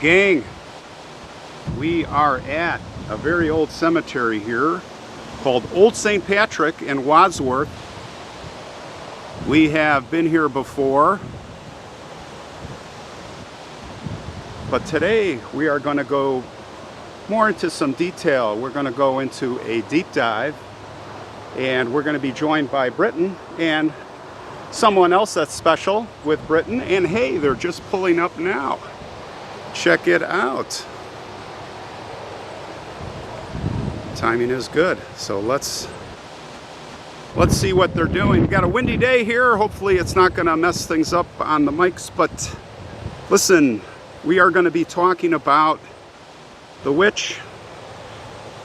Gang, we are at a very old cemetery here called Old St. Patrick in Wadsworth. We have been here before, but today we are going to go more into some detail. We're going to go into a deep dive, and we're going to be joined by Britain and someone else that's special with Britain. And hey, they're just pulling up now. Check it out. Timing is good. So let's see what they're doing. We got a windy day here. Hopefully it's not going to mess things up on the mics, but listen, we are going to be talking about the witch,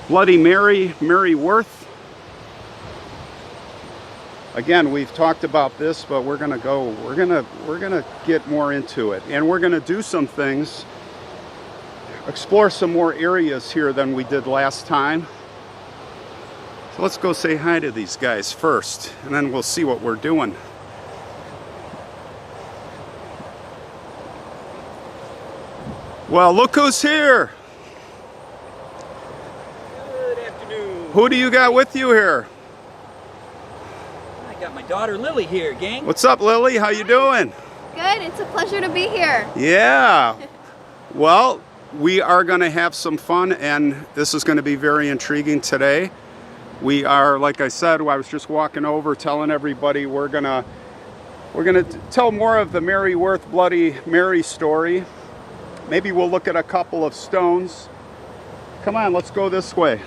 Bloody Mary, Mary Worth. Again, we've talked about this, but we're gonna get more into it, and we're gonna do some things, explore some more areas here than we did last time. So let's go say hi to these guys first, and then we'll see what we're doing. Well, look who's here. Good afternoon. Who do you got with you here? I got my daughter Lily here, gang. What's up, Lily? How you doing? Good. It's a pleasure to be here. Yeah. Well, we are going to have some fun, and this is going to be very intriguing today. We are, like I said, I was just walking over telling everybody we're going to tell more of the Mary Worth Bloody Mary story. Maybe we'll look at a couple of stones. Come on, let's go this way.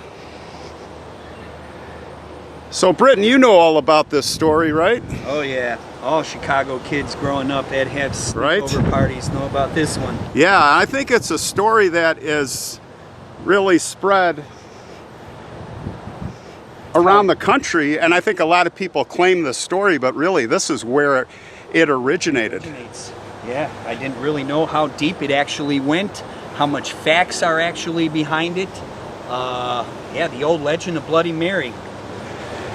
So, Britton, you know all about this story, right? Oh yeah, all Chicago kids growing up that have sleepover parties know about this one. Yeah, I think it's a story that is really spread around the country, and I think a lot of people claim the story, but really this is where it originated. Yeah, I didn't really know how deep it actually went, how much facts are actually behind it. Yeah, the old legend of Bloody Mary.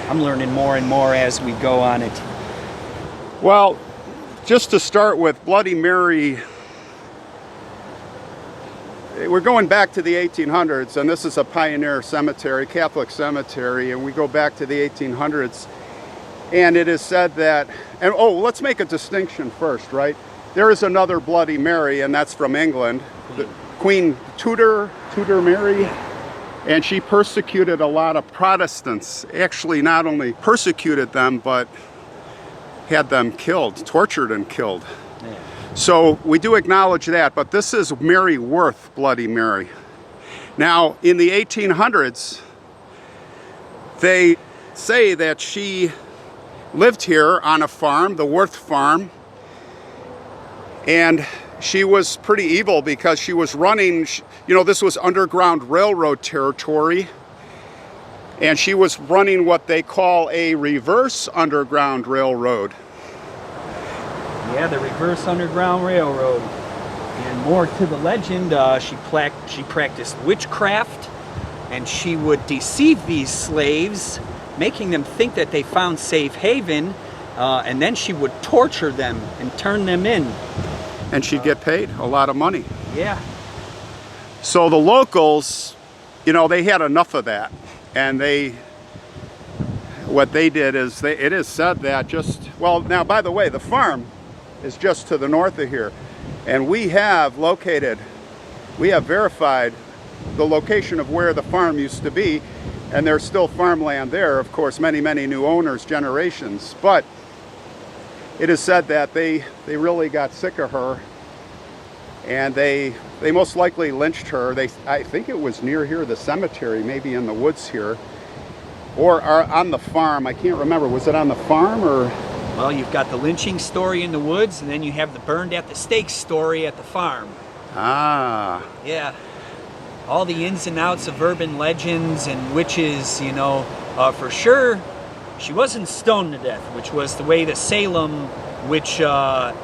I'm learning more and more as we go on it. Well, just to start with, Bloody Mary, we're going back to the 1800s, and this is a pioneer cemetery, Catholic cemetery, and we go back to the 1800s, and it is said that, and oh, let's make a distinction first, right? There is another Bloody Mary, and that's from England, the Queen Tudor Mary. And she persecuted a lot of Protestants. Actually, not only persecuted them, but had them killed, tortured and killed. Yeah. So we do acknowledge that, but this is Mary Worth, Bloody Mary. Now, in the 1800s, they say that she lived here on a farm, the Worth farm, and she was pretty evil because she was running, you know, this was Underground Railroad territory, and she was running what they call a reverse Underground Railroad. Yeah, the reverse Underground Railroad. And more to the legend, she practiced witchcraft, and she would deceive these slaves, making them think that they found safe haven, and then she would torture them and turn them in. And she'd get paid a lot of money. Yeah. So the locals, you know, they had enough of that. And what they did is, it is said that well, now, by the way, the farm is just to the north of here. And we have verified the location of where the farm used to be. And there's still farmland there, of course, many, many new owners, generations. But it is said that they really got sick of her, and they most likely lynched her. I think it was near here, the cemetery, maybe in the woods here, or on the farm. I can't remember. Was it on the farm or? Well, you've got the lynching story in the woods, and then you have the burned at the stake story at the farm. Ah. Yeah. All the ins and outs of urban legends and witches, you know, for sure. She wasn't stoned to death, which was the way the Salem witch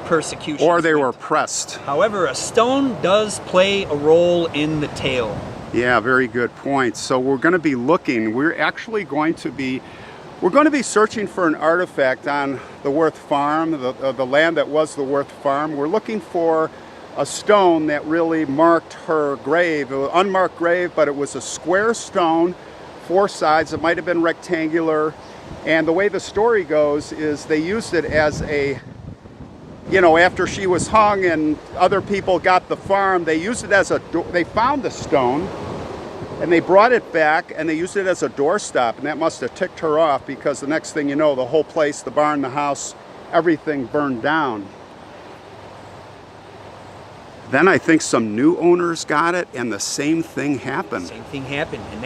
persecution. Or they were pressed. However, a stone does play a role in the tale. Yeah, very good point. So we're going to be looking. We're going to be searching for an artifact on the Worth farm, the land that was the Worth farm. We're looking for a stone that really marked her grave. It was an unmarked grave, but it was a square stone, 4 sides. It might have been rectangular. And the way the story goes is they used it as a, after she was hung and other people got the farm, they used it as they found the stone and they brought it back and they used it as a doorstop, and that must have ticked her off, because the next thing you know, the whole place, the barn, the house, everything burned down. Then I think some new owners got it and the same thing happened. Same thing happened, and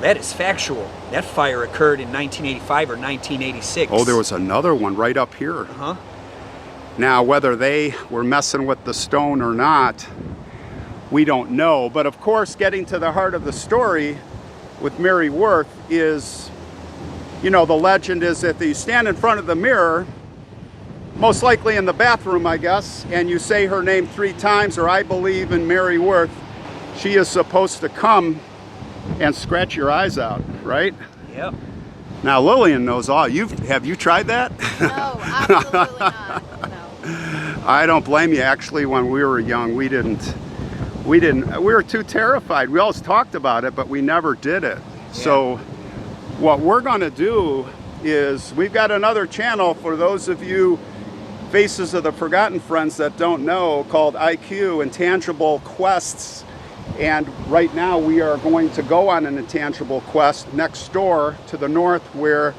that is factual. That fire occurred in 1985 or 1986. Oh, there was another one right up here. Uh-huh. Now, whether they were messing with the stone or not, we don't know. But of course, getting to the heart of the story with Mary Worth is, the legend is that you stand in front of the mirror, most likely in the bathroom, I guess, and you say her name 3 times, or I believe in Mary Worth, she is supposed to come and scratch your eyes out, right? Yep. Now Lillian knows all. Have you tried that? No, absolutely not. No. I don't blame you. Actually, when we were young, we were too terrified. We always talked about it, but we never did it. Yeah. So what we're going to do is, we've got another channel for those of you Faces of the Forgotten Friends that don't know, called IQ, Intangible Quests. And right now we are going to go on an intangible quest next door to the north, where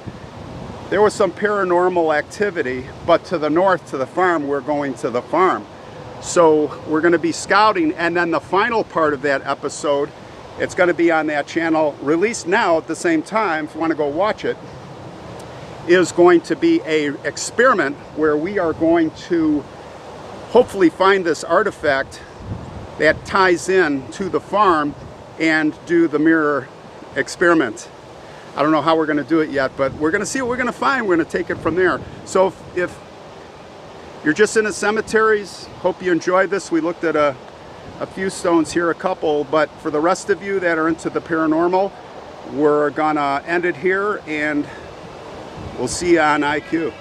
there was some paranormal activity, but to the north, to the farm, we're going to the farm. So we're going to be scouting, and then the final part of that episode, it's going to be on that channel, released now at the same time, if you want to go watch it, is going to be an experiment where we are going to hopefully find this artifact that ties in to the farm and do the mirror experiment. I don't know how we're going to do it yet, but we're going to see what we're going to find. We're going to take it from there. So if you're just in the cemeteries, hope you enjoyed this. We looked at a few stones here, a couple, but for the rest of you that are into the paranormal, we're gonna end it here, and we'll see you on IQ.